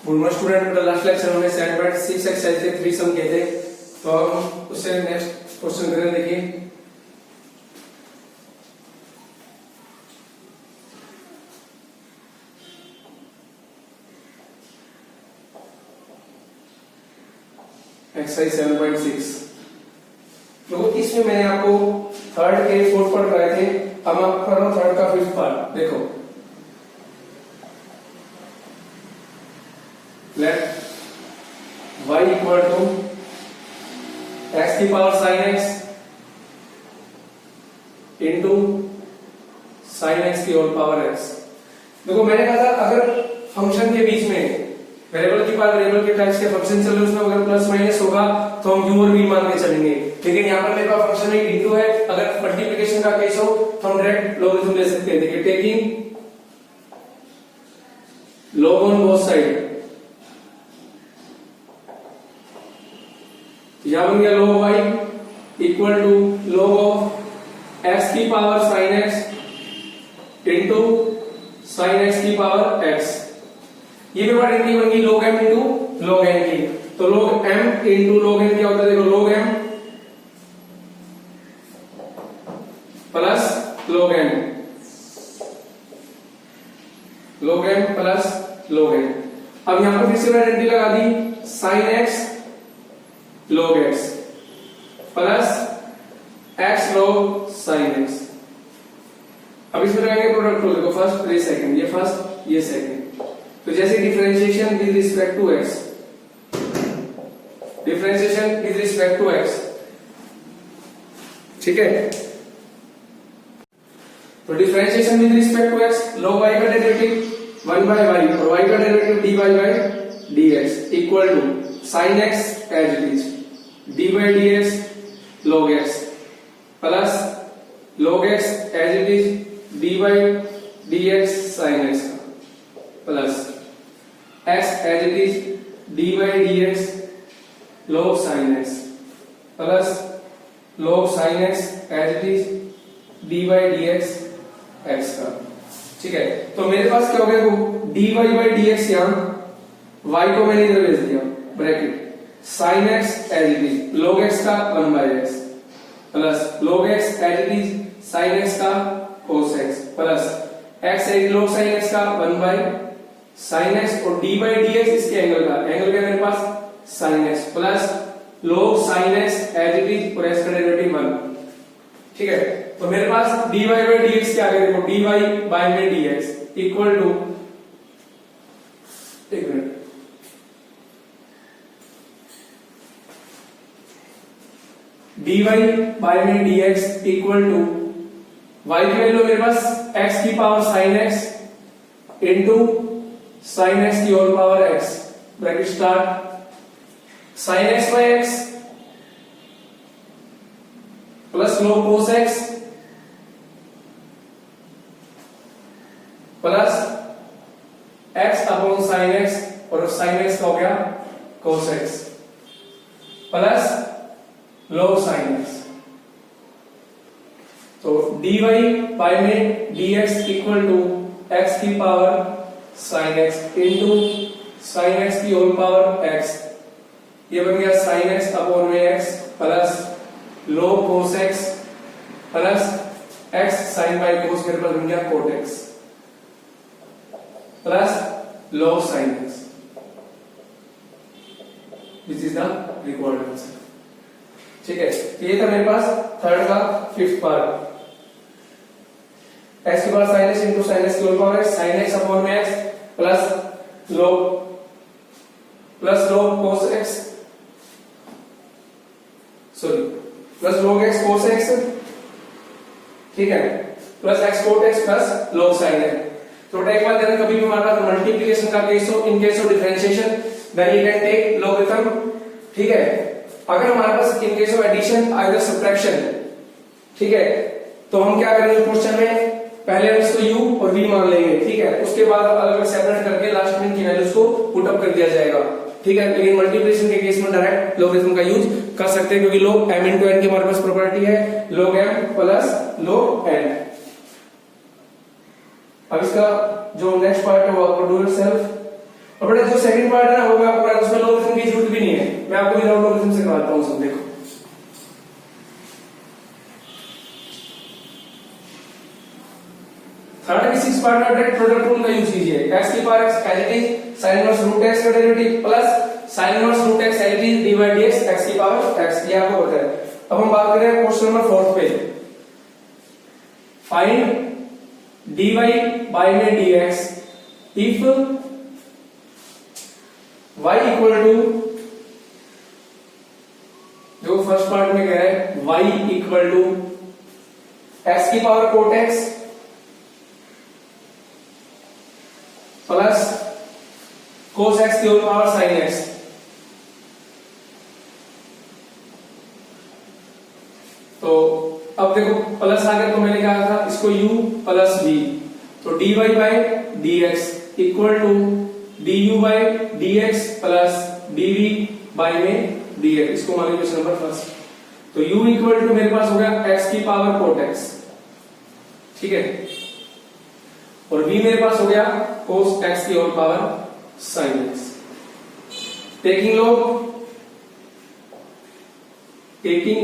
Farmer student last lecture में 7.6 exercise के threesome के थे, तो हम उससे नेक्स्ट क्वेश्चन करें। देखिए एक्सरसाइज 7.6। तो इसमें मैंने आपको थर्ड के फोर्थ पार्ट कराए थे, अब मैं आपको कर रहा हूं थर्ड का फिफ्थ पार्ट। देखो let y equal to x की power sin x into sin x की होल पावर x। देखो मैंने कहा था अगर फंक्शन के बीच में वेरिएबल की पावर वेरिएबल के टाइप्स के फंक्शन चल रहे उसमें अगर प्लस माइनस होगा तो हम u और v मान के चलेंगे, लेकिन यहाँ पर मेरे पास फंक्शन में इंटू है। अगर मल्टीप्लिकेशन का केस हो तो हम डायरेक्ट लॉगरिथम ले सकते हैं। देखिए taking log on both side, यहां बन गया log y equal to log of x की power sin x into sin x की पावर x। ये भी बात इनकी बन गई log m into log n की। तो log m into log n क्या होता है? देखो log m plus log n, log m plus log n। अब यहां पर फिर से आइडेंटिटी लगा दी sin x log x plus x log sin x। अब इसमें लगाएंगे प्रोडक्ट को। देखो फर्स्ट ये सेकंड, ये फर्स्ट ये सेकंड। तो जैसे differentiation with respect to x, differentiation with respect to x, ठीक है। तो differentiation with respect to x, log y का डेरिवेटिव 1 बाय y और y का derivative dy by dx equal to sin x as it is d by dx log x plus log x as it is d by dx sin x plus x as it is d by dx log sin x plus log sin x as it is d by dx x का, ठीक है। तो मेरे पास क्या हो गया? dy by dx यहां y को मैंने इधर भेज दिया bracket sin x as it is log x का 1 by x plus log x as it is sin x का cos x plus x as log sin x का 1 by sin x और d by dx इसके angle का, angle क्या मेरे पास sin x plus log sin x as it is और x का डेरिवेटिव 1, ठीक है। तो मेरे पास dy by dx क्या आ गया? देखो dy by में dx इक्वल टू, एक मिनट, dy by में dx इक्वल टू y की वैल्यू मेरे पास x की power sin x into sin x की whole power x, bracket start sin x by x plus log cos x plus x upon sin x और sin x का हो गया cos x plus log sin x। तो dy by में dx equal to x की power sin x into sin x की whole power x, ये बन गया sin x अपॉन में x plus log cos x plus x sin by cos मेरे पास बन गया cot x plus log sin x, which is the required answer, ठीक है। ये था मेरे पास थर्ड का फिफ्थ पार्ट। x की power sin x into sin x की whole power x, sin x upon में x plus log cos x, sorry plus log x cos x, ठीक है, plus x cot x plus log sin x। तो एक बात ध्यान, कभी भी हमारे पास मल्टीप्लिकेशन का केस हो, in case of differentiation then you can take logarithm, ठीक है। अगर हमारे पास in case of addition either subtraction, ठीक है, तो हम क्या करेंगे क्वेश्चन में पहले हम इसको u और v मान लेंगे, ठीक है, उसके बाद अलग अलग सेपरेट करके लास्ट में इनकी वैल्यूज को पुट अप कर दिया जाएगा, ठीक है। लेकिन मल्टीप्लिकेशन के केस में डायरेक्ट लॉगरिथम का यूज कर सकते हैं, क्योंकि log m into n की हमारे पास प्रॉपर्टी है log m plus log n। अब इसका जो नेक्स्ट पार्ट है वो आपको डू इटसेल्फ। और बेटा जो सेकंड पार्ट पार्ट में डायरेक्ट प्रोडक्ट रूल का यूज कीजिए, x की power x as it is sin inverse root x का derivative plus sin inverse root x as it is dy dx x की power x, ये आपको पता है। अब हम बात करें क्वेश्चन नंबर 4 पे, फाइंड dy by में dx if y equal to, जो फर्स्ट पार्ट में कह रहा है y इक्वल टू x की power cot x plus cos x की होल पावर साइन x। तो अब देखो प्लस आ गया, तो मैंने कहा था इसको u प्लस v, तो dy by dx equal to du by dx plus dv by में dx, इसको मान लीजिए क्वेश्चन नंबर फर्स्ट। तो u इक्वल टू मेरे पास हो गया x की पावर कोट x, ठीक है, और v मेरे पास हो गया कोस x की whole power sine x। Taking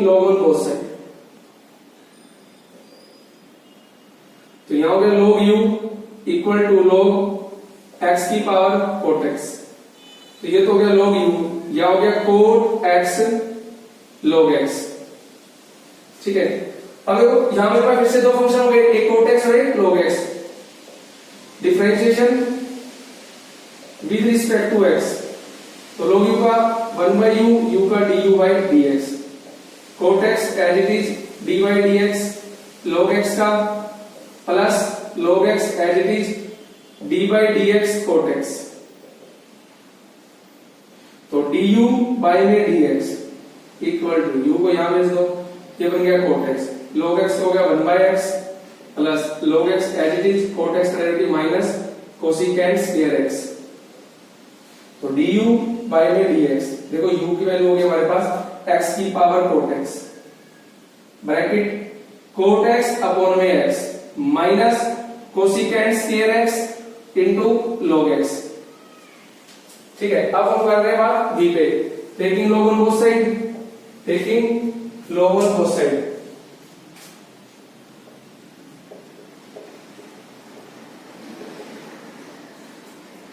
log on cos sine, तो यहां हो गया log u equal to log x की पावर कोट x, तो ये तो हो गया log u, यह हो गया कोट x log x, ठीक है। अब देखो यहां मेरे पास फिर से दो फंक्शन हो गए, एक कोट x और एक log x। Differentiation with respect to x, तो log u का 1 by u, u का du by dx, cot x as it is dy dx, log x का plus log x as it is d by dx cot x, तो du by में dx equal to u को यहां भेज दो, ये बन गया कोट x, log x हो गया 1 by x plus log x as it is cot x का derivative minus cosecant square x, तो du by में dx, देखो u की वैल्यू हो गई हमारे पास x की power cot x, bracket cot x upon में x minus cosecant square x into log x, ठीक है। अब हम कर रहे हैं बात v पे, taking log on both side, taking log on both side,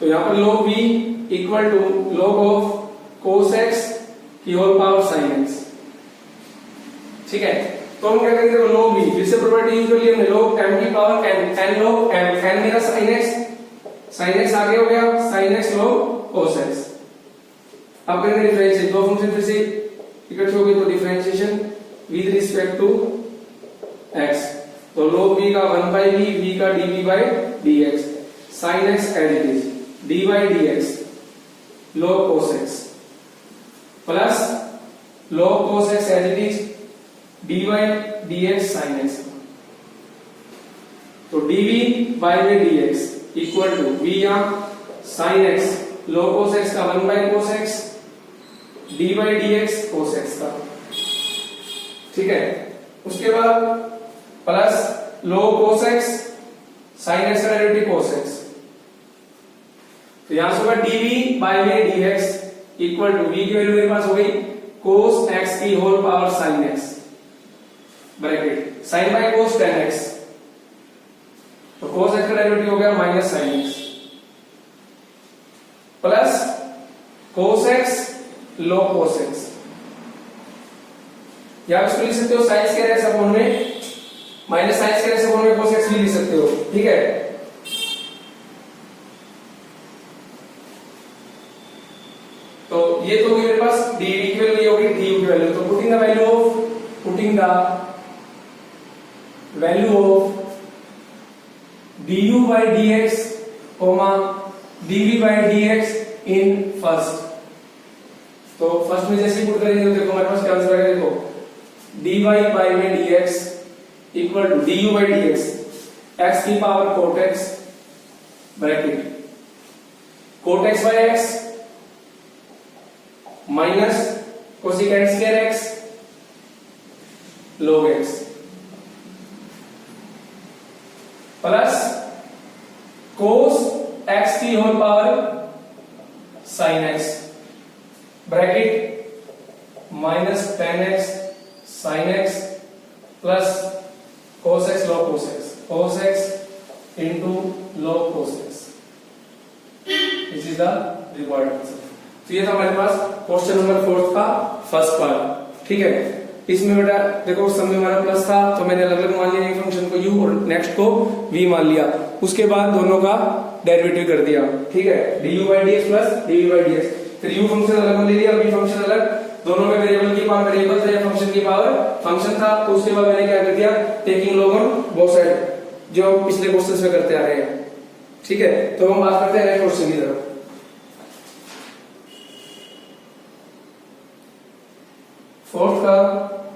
तो यहां पर log v equal to log of cos x की होल पावर sin x, ठीक है। तो हम क्या करेंगे, log v फिर से प्रॉपर्टी यूज कर ली हमने, log m की power n, n log m, n मेरा sin x आगे हो गया sin x log cos x। अब करेंगे डिफरेंशिएट, दो फंक्शन फिर से इकट्ठे हो गए, तो differentiation with respect to x, तो log v का 1 by v, v का dv by dx, sin x as it is dy dx log cos x plus log cos x as it is dy dx sin x, तो dv by में dx equal to v यहां sin x log cos x का 1 by cos x dy dx cos x का, ठीक है। उसके बाद plus log cos x sin x का डेरिवेटिव cos x, तो यहां से होगा dv by में dx इक्वल टू v की वैल्यू मेरे पास हो गई cos x की whole power sin x, bracket sin by cos tan x, तो cos x का डेरिवेटिव हो गया minus sin x plus cos x log cos x, या आप इसको लिख सकते हो sin स्क्वायर x अपॉन में minus sin square x upon में cos x भी लिख सकते हो, ठीक है। तो ये तो मेरे पास dv की वैल्यू होगी du की वैल्यू, तो putting the value of du by dx dv by dx in first, तो फर्स्ट में जैसे पुट करेंगे तो देखो हमारे पास क्या आंसर आएगा, देखो dy by में dx equal to du by dx x की power cot x, bracket cot x by x minus cosecant square x log x plus cos x की whole power sin x, bracket minus tan x sin x plus cos x log cos x into log cos x. This is the required answer. तो ये था हमारे पास question number 4 का first part, ठीक है। इसमें बेटा देखो सम में हमारा प्लस था तो मैंने अलग अलग मान लिया, एक फंक्शन को u और नेक्स्ट को v मान लिया, उसके बाद दोनों का डेरिवेटिव कर दिया, ठीक है, du by dx plus dv by dx। फिर u फंक्शन अलग ले लिया, v फंक्शन अलग, दोनों में वेरिएबल की पावर वेरिएबल था या फंक्शन की पावर फंक्शन था, तो उसके बाद मैंने क्या कर दिया, taking log on both side, जो पिछले क्वेश्चंस में करते आ रहे हैं, ठीक है। तो हम बात करते हैं नेक्स्ट क्वेश्चन की तरफ। फोर्थ का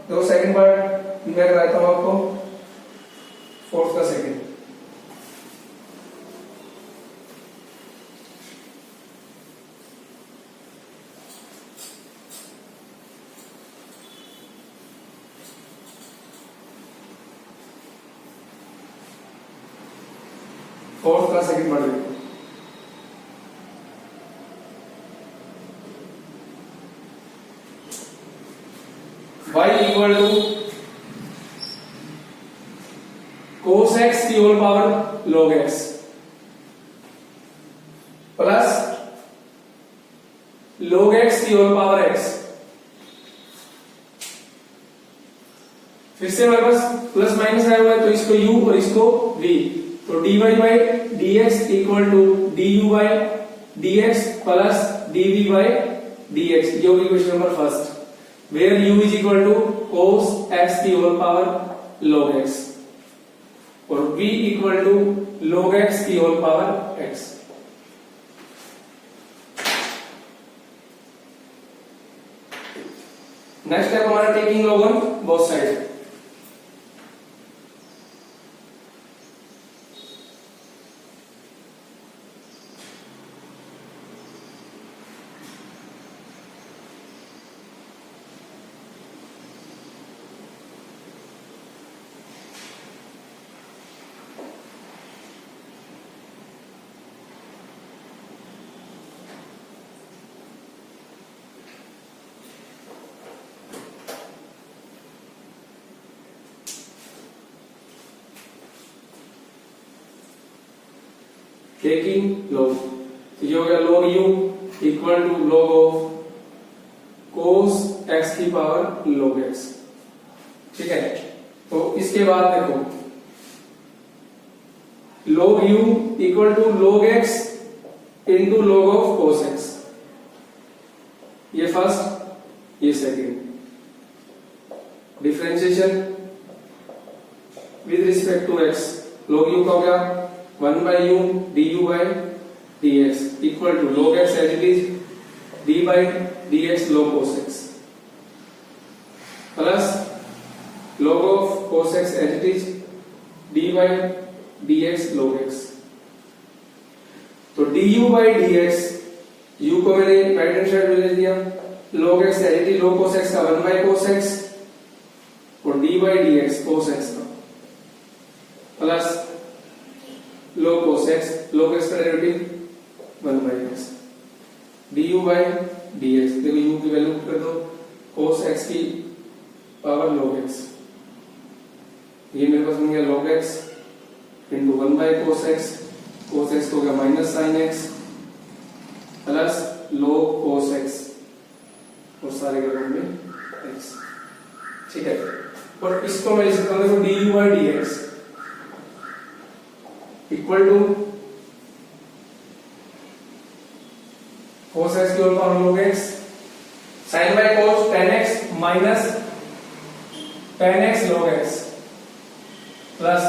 दो सेकंड पार्ट मैं कराता हूं आपको, फोर्थ का सेकंड। फोर्थ का सेकंड पार्ट देखो, y equal to cos x की whole power log x plus log x की होल पावर x। फिर से हमारे पास प्लस माइनस आया हुआ है तो इसको u और इसको v, तो dy by dx equal to du by dx plus dv by dx, ये होगी question number first, where u is equal to cos x की होल पावर log x और v equal to log x की whole power x। Next step हमारा taking log on both side. Taking log, तो ये हो गया log u equal to log of cos x की power log x, ठीक है। तो इसके बाद देखो log u equal to log x into log of cos x, ये फर्स्ट ये second, differentiation with respect to x, log u का हो गया 1 by u du by dx equal to log x as it is d by dx log cos x plus log of cos x as it is d by dx log x। तो du by dx, u को मैंने right hand side में ले दिया, log x as it is log cos x का 1 by cos x और d by dx cos x का plus log cos x, log x का derivative 1 by x du by dx, देखो u की value कर दो, cos x की power log x, ये मेरे पास बन गया log x into 1 by cos x, cos x हो गया minus sin x plus log cos x और सारे के रूप में x, ठीक है। और इसको मैं लिख सकता हूं देखो du by dx equal to cos x की whole power log x, sin by cos tan x minus tan x log x plus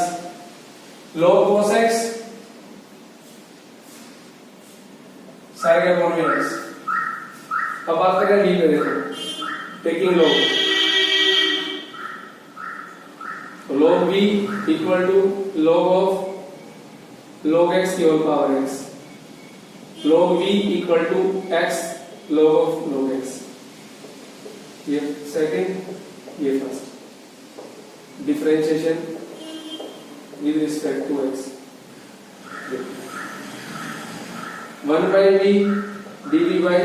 log cos x सारे के रूप में x। अब बात करें v पे, देखो टेकिंग log, तो log v equal to log of log x की whole power x, log v equal to x log of log x, ये सेकंड ये first, differentiation with respect to x, 1 by v dv by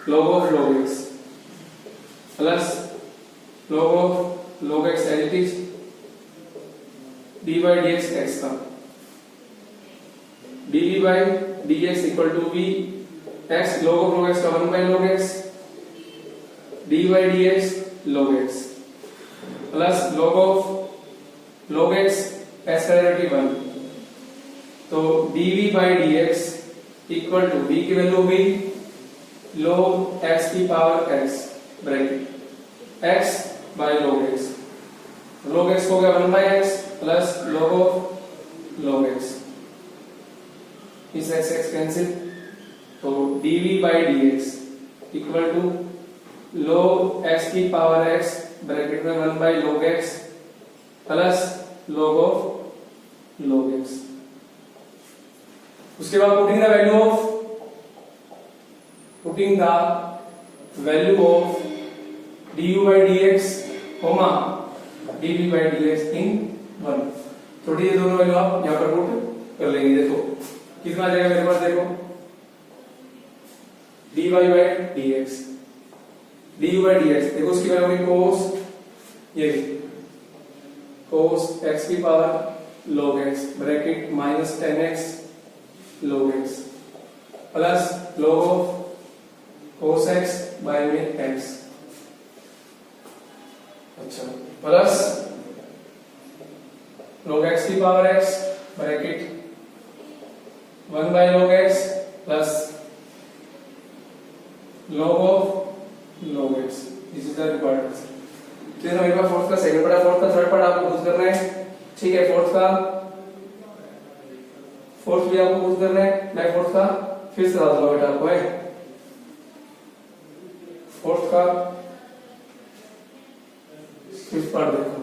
log of log x plus log of log x as it is D by D X X का, dv by dx equal to v x log of log x का 1 by log x dy dx log x plus log of log x x का derivative 1, तो dv by dx equal to v की value होगी log x की power x bracket x by log x, log x हो गया 1 by x plus log of log x, इस x x cancel, तो dv by dx equal to log x की power x bracket में 1 by log x plus log of log x। उसके बाद putting the value of du by dx comma dv by dx in 1, तो ये दोनों value आप यहाँ पर पुट कर लेंगे। देखो कितना आ जाएगा मेरे पास, देखो dy by dx, du by dx, देखो उसकी वैल्यू होगी cos, ये cos x की power log x bracket minus 10x log x plus log of cos x by में x, अच्छा प्लस log x की power x bracket 1 by log x plus log of log x, this is the required answer. तो ये मेरे पास fourth का second part, fourth का third part आपको यूज करना है, ठीक है। फोर्थ भी आपको यूज करना है, मैं फोर्थ का फिर से बता दूंगा बेटा आपको, है फोर्थ का फिफ्थ पार्ट देखो।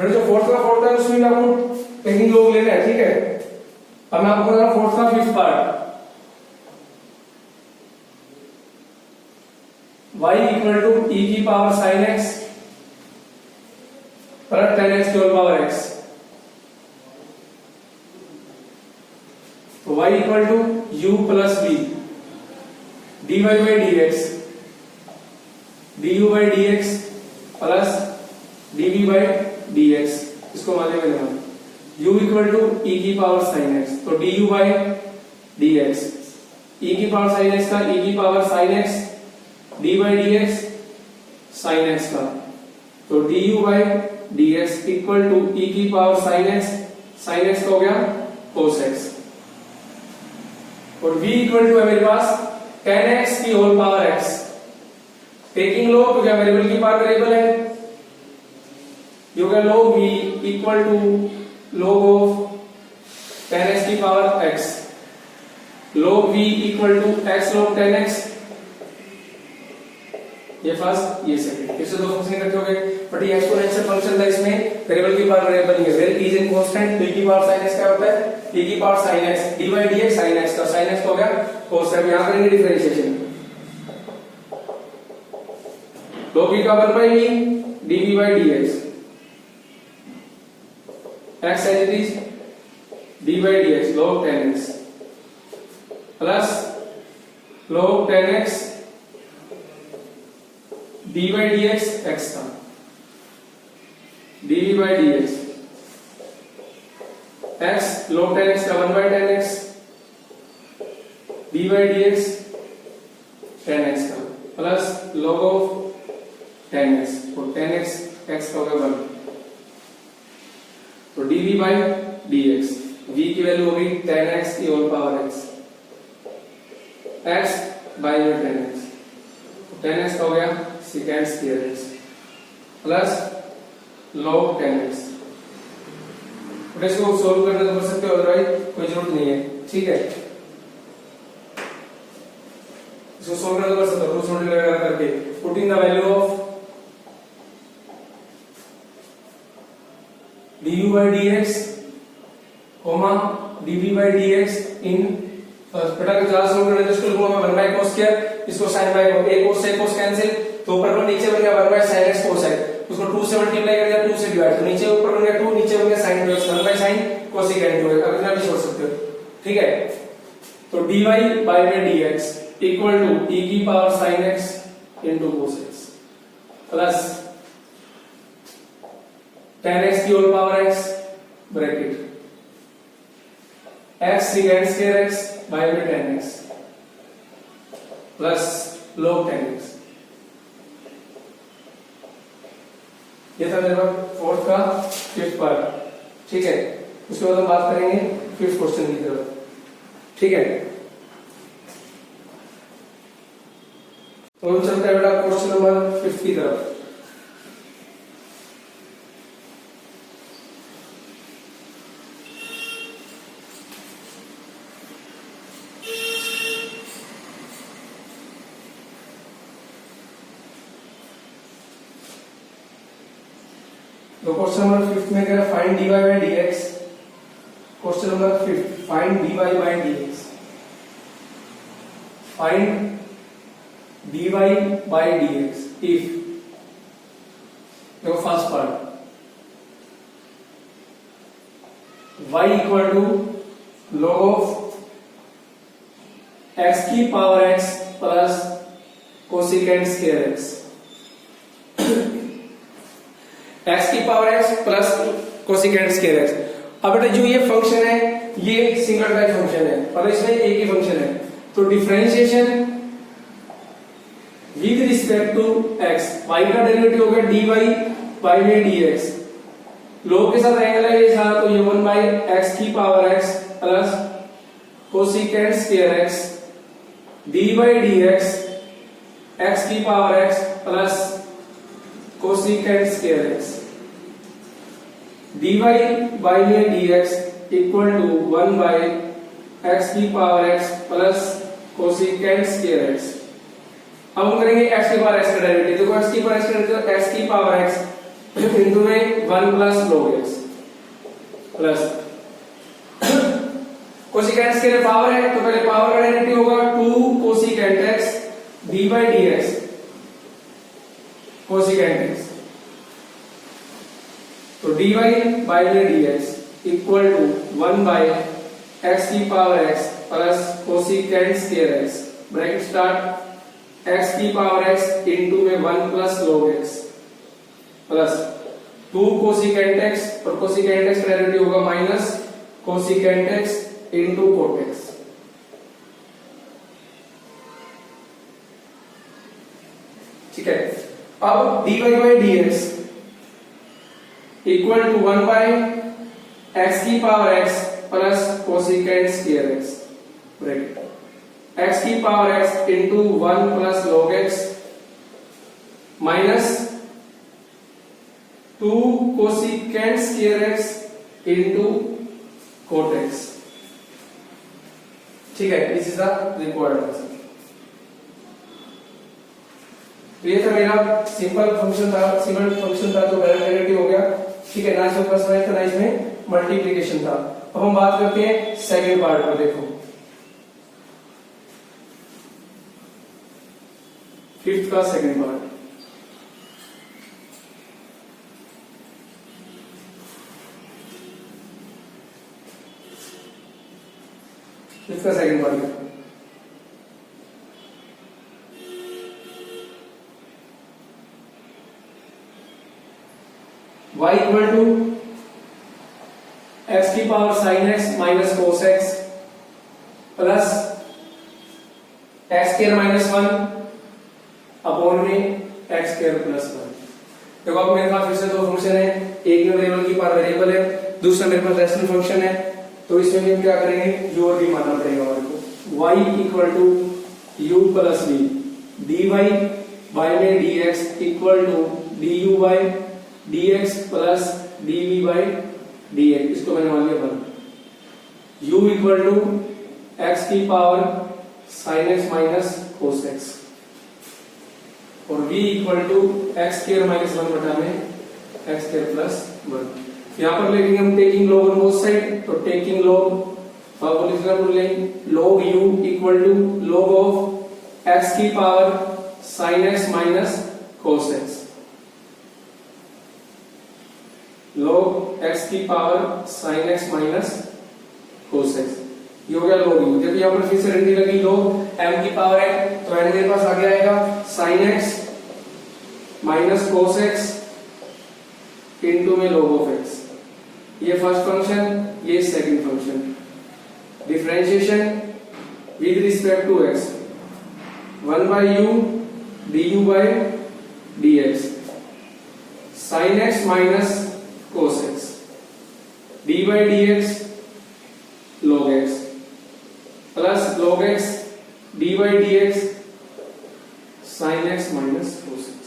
जो फोर्थ है उसमें आपको टेकिंग लोग लेने हैं, ठीक है। अब मैं आपको बता रहा हूं फोर्थ का fifth part, y equal to e की power sine x plus 10x की होल पावर x, तो y equal to u plus v dy by dx du by dx plus dv by dx, इसको मान लेंगे हम u equal to e की power sin x, तो du by dx, e की power sin x का e की power sin x d by dx sin x का, तो du by dx equal to e की पावर sin x का हो गया cos x, और v इक्वल टू है मेरे पास 10x की whole power x, taking log तो क्या वेरिएबल की पावर वेरिएबल है, ये हो गया log v equal to log of 10x की power x, log v equal to x log 10x, ये फर्स्ट ये सेकंड, फिर से दो फंक्शन इकट्ठे हो गए, बट ये एक्सपोनेंशियल फंक्शन था, इसमें वेरिएबल की पावर वेरिएबल नहीं है, where is in constant, e की पावर sin x क्या होता है, e की power sin x d by dx sin x का, sin x हो गया cos x, यहां करेंगे डिफरेंशिएशन, log v का 1 by v dv by dx x as it is d by dx log 10x plus log 10x d by dx x का dv by dx x log 10x का 1 by 10x d by dx 10x का plus log of 10x, तो 10x x का होगा 1, तो dv by dx v की value होगी 10x की whole power x, x by में 10x, तो 10x का हो गया secant square x plus log 10x, तो इसको सोल्व करने तो कर सकते हो, अदरवाइज कोई जरूरत नहीं है, ठीक है। इसको सोल्व करने तो कर सकते हो, रूट लगा करके, putting the value of du by dx comma dv by dx in बेटा को ज्यादा सोल्व करने तो इसको मैं 1 by cos स्क्वायर, इसको sin by a cos से cos कैंसिल, तो ऊपर को नीचे बन गया 1 by sin x cos x, उसको 2 से मल्टीप्लाई कर दिया, 2 से डिवाइड, तो नीचे ऊपर बन गया 2, नीचे बन गया sin plus 1 by sin cosecant हो गया, अब इतना भी छोड़ सकते हो, ठीक है। तो dy बाय में dx इक्वल टू e की power sin x into cos x plus tan x की whole power x bracket x secant square x by में tan x plus log tan x। ये था मेरे पास फोर्थ का fifth part, ठीक है। उसके बाद हम बात करेंगे फिफ्थ क्वेश्चन की तरफ, ठीक है। तो हम चलते हैं बेटा क्वेश्चन नंबर 5 की तरफ। तो क्वेश्चन नंबर 5 में कह रहा है find dy by dx। Question number 5 find dy by dx। Find dy by dx if, देखो first part y equal to log of x की power x plus cosecant square x, x की power x plus cosecant square x। अब बेटा जो ये function है ये single type function है और इसमें एक ही फंक्शन है, तो differentiation with respect to x, y का डेरिवेटिव होगा dy बाय में dx, लोग के साथ एंगल है ये सारा, तो ये 1 बाय x की power x plus cosecant square x dy by dx x की power x plus cosecant square x dy by में dx equal to 1 by x की power x plus cosecant square x। अब हम करेंगे x की power x का derivative, देखो x की पावर x का डेरिवेटिव x की पावर x इनटू में 1 plus log x plus cosecant square power है, तो पहले पावर का डेरिवेटिव होगा 2 cosecant x dy by dx cosecant x, तो dy बाय में dx equal to 1 by x की power x plus cosecant square x bracket start x की power x into में 1 plus log x plus 2 cosecant x और cosecant x का derivative होगा minus cosecant x into cot x, ठीक है। अब dy by dx equal to 1 by x की power x plus cosecant square x bracket x की power x into 1 plus log x minus 2 cosecant square x into cot x, ठीक है। This is the required answer. तो ये था मेरा simple function था तो डेरिवेटिव हो गया, ठीक है। ना इसमें प्लस था ना इसमें मल्टीप्लिकेशन था। अब हम बात करते हैं सेकंड पार्ट पर, देखो फिफ्थ का सेकंड पार्ट। फिफ्थ का सेकंड पार्ट है y इक्वल टू x की power sin x minus cos x plus x square minus 1 upon में x स्क्वायर प्लस 1। देखो अब मेरे पास फिर से दो फंक्शन है, एक में वेरिएबल की पावर वेरिएबल है, दूसरा मेरे पास रेशनल फंक्शन है, तो इसमें हम क्या करेंगे u और v मानना पड़ेगा हमारे को। y equal to u plus v dy by में dx equal to du by dx plus dv by dx, इसको मैंने मान लिया 1। u इक्वल टू x की power sin x minus cos x और v equal to x square minus 1 बटा में x square plus 1। यहाँ पर लेंगे हम taking log on both side, तो taking log log u equal to log of x की power sin x minus cos x x की power sin x minus cos x, ये हो गया log u। जब यहाँ पर फिर से रंडी लगी log m की पावर है तो n मेरे पास आगे आएगा sin x minus cos x into में log of x। ये फर्स्ट फंक्शन, ये second function. Differentiation with respect to x, 1 by u du by dx, sin x minus cos x, d by dx log x plus log x d by dx sin x minus cos x।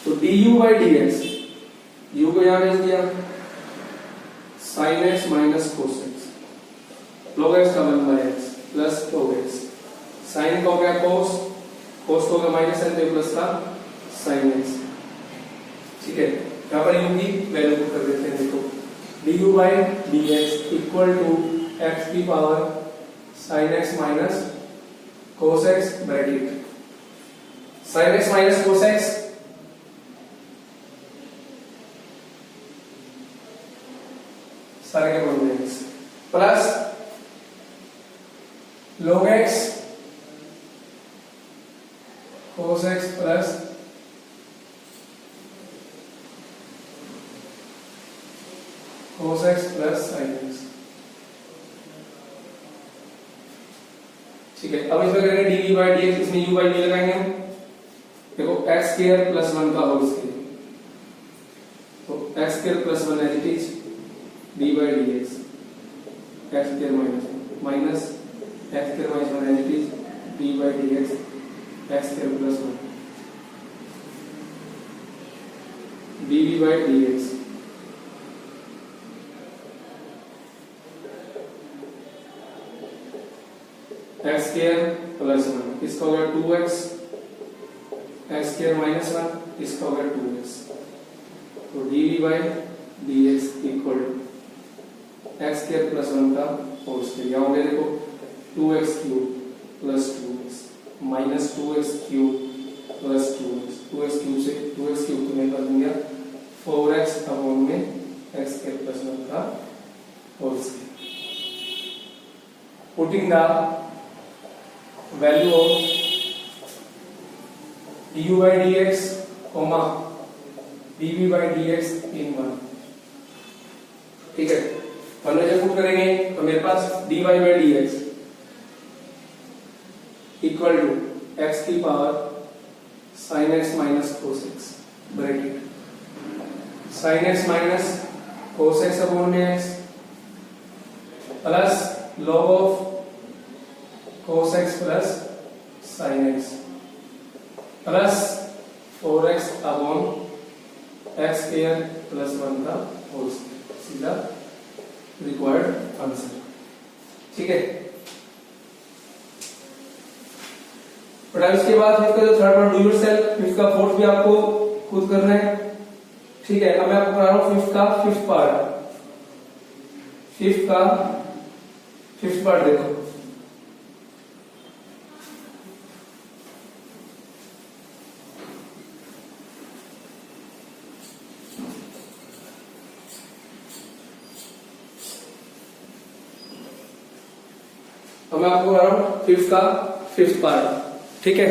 तो du by dx, u को यहां भेज दिया, sin x minus cos x, log x का 1 by x plus log x, sin का हो गया cos, cos को हो गया माइनस n तो प्लस का sin x। ठीक है, यहाँ पर u की वैल्यू पुट कर देते हैं। देखो du by dx equal to x की power sin x minus cos x bracket, sin x minus cos x सारे के बन जाएंगे plus log x cos x plus cos x plus sin x। ठीक है, अब इसमें करेंगे dv by dx, इसमें u by v लगाएंगे हम। देखो x स्क्वायर प्लस 1 का होल स्क्वायर, तो x square plus 1 as it is d by dx, x square minus x square minus 1 as it is d by dx x square plus 1 dv by dx। x square plus 1, इसका हो गया 2x, x square minus 1, इसका हो गया 2x, तो dv by dx equal x square plus 1 का whole square. यहाँ हो गया देखो 2x cube plus 2x minus 2x cube plus 2x, 2x cube से 2x क्यूब तो मेरे पास बन गया 4x अपॉन में x स्क्वायर प्लस 1 का whole square. Putting the value of du by dx comma dv by dx in 1। ठीक है, one जब पुट करेंगे तो मेरे पास dy by dx equal to x की power sin x minus cos x bracket, sin x minus cos x upon में x plus log of cos x plus sin x plus 4x upon x square plus 1 का whole square, सीधा required answer. ठीक है, but अब इसके बाद fifth का जो third part do yourself, fifth का फोर्थ भी आपको खुद करना है। ठीक है, अब मैं आपको करा रहा हूं फिफ्थ का फिफ्थ पार्ट। फिफ्थ का फिफ्थ पार्ट देखो, तो मैं आपको बता रहा हूं फिफ्थ का फिफ्थ पार्ट। ठीक है,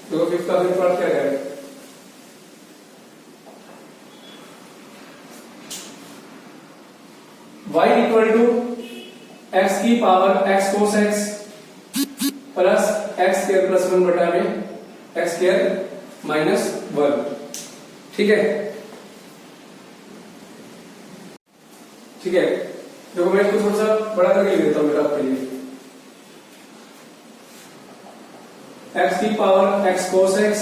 देखो फिफ्थ का फिफ्थ पार्ट क्या है, y इक्वल टू x की power x cos x plus x square plus 1 बटा में x स्क्वायर माइनस 1। ठीक है, ठीक है, देखो मैं इसको थोड़ा सा बड़ा करके लिख देता हूं बेटा आपके लिए। x की power x cos x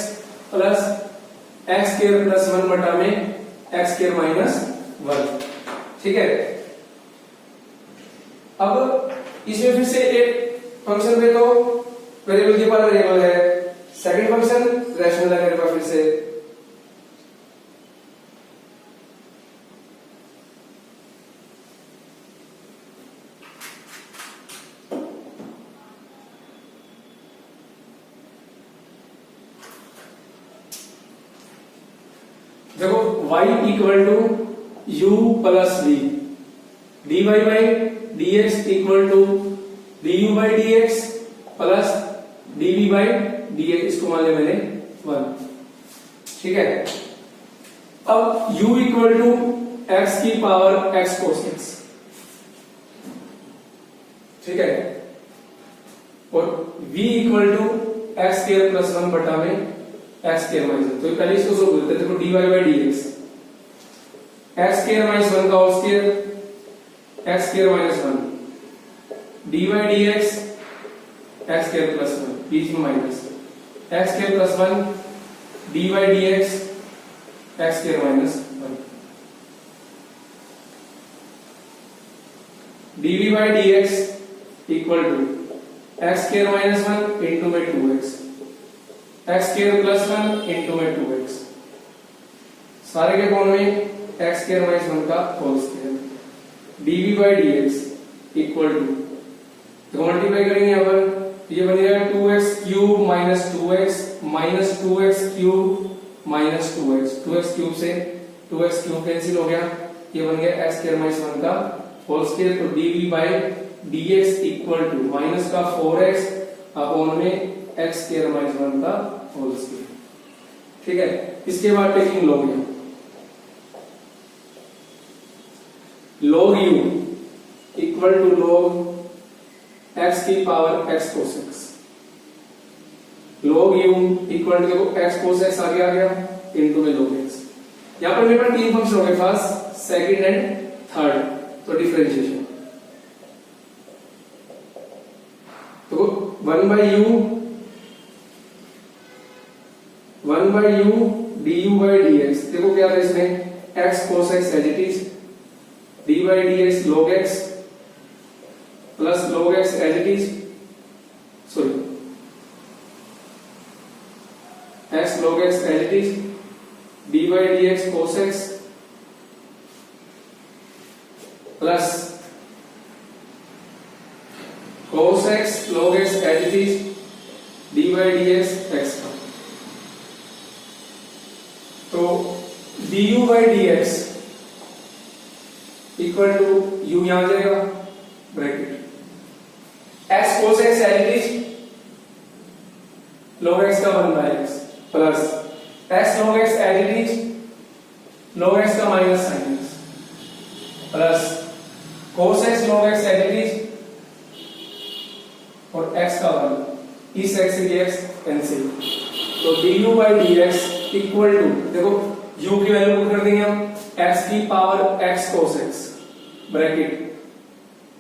plus x square plus 1 बटा में x स्क्वायर माइनस 1। ठीक है, अब इसमें फिर से एक फंक्शन में तो वेरिएबल के पास वेरिएबल है, सेकंड फंक्शन रैशनल है मेरे पास फिर से। देखो y equal to u plus v, dy by dx equal to du by dx plus dv by dx, इसको मान लिया मैंने 1। ठीक है, अब u इक्वल टू x की पावर x कोस x, ठीक है, और v equal to x square plus 1 बटा में एक्स स्क्वायर माइनस 1। तो पहले इसको सॉल्व करते हैं। देखो dy by dx, x square minus 1 का whole square, x square minus 1, dy by dx x square plus 1, बीच में minus, x square plus 1 dy by dx x square minus 1, dv by dx equal to x square minus 1 into में 2x, x square plus 1 into में 2x, सारे के कोण में x square minus 1 का whole square, dv by dx equal to, तो multiply करेंगे यहाँ पर, ये बनेगा 2x cube minus 2x minus 2x cube minus 2x, 2x cube से 2x क्यूब कैंसिल हो गया, ये बन गया एक्स स्क्वायर माइनस 1 का होल स्क्वायर। तो dv by dx equal to minus का 4x अपॉन में एक्स स्क्वायर माइनस 1 का होल स्क्वायर। ठीक है, इसके बाद taking log u, log u equal to log x की power x cos x, log u equal to देखो x कोस x आगे आ गया इनटू में log x। यहां पर मेरे पास तीन फंक्शन हो गए, फर्स्ट सेकंड एंड थर्ड, तो डिफरेंशिएशन, तो 1 by u du by dx, देखो क्या था इसमें x cos x as it is, d by dx log x plus log x as it is, sorry x log x as it is, d by dx cos x plus cos x log x as it is, d by dx x का, तो du by dx equal to u यहां जाएगा bracket, x cos x as it is log x का 1 by x plus x log x as it is log x का minus sine x plus cos x log x as it is और x का 1, इस x से ये x cancel, तो du by dx equal to, देखो u की value put कर देंगे हम, x की power x cos x bracket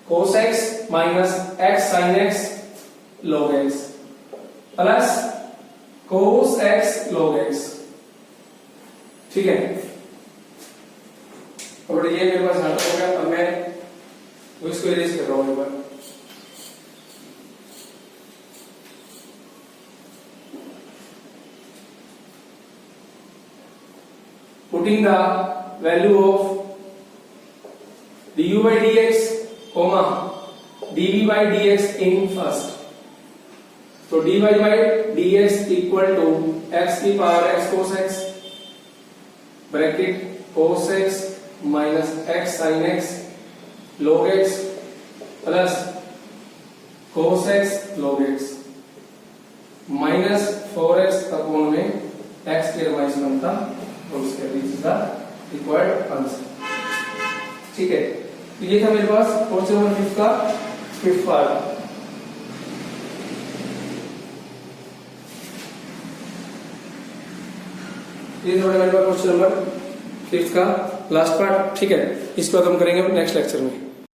cos x minus x sin x log x plus cos x log x। ठीक है, और ये मेरे पास हटा हो गया, अब मैं इसको इरेज कर रहा हूं एक बार, putting the value of du by dx, comma dv by dx in first, तो dy by dx equal to x की power x cos x bracket cos x minus x sin x log x plus cos x log x minus 4x upon में x square minus 1 का whole square, this is the required answer. ठीक है, तो ये था मेरे पास question number 5 का 5th part. ये थोड़ा मेरे पास क्वेश्चन नंबर 5 का लास्ट पार्ट। ठीक है, इसको हम करेंगे नेक्स्ट लेक्चर में।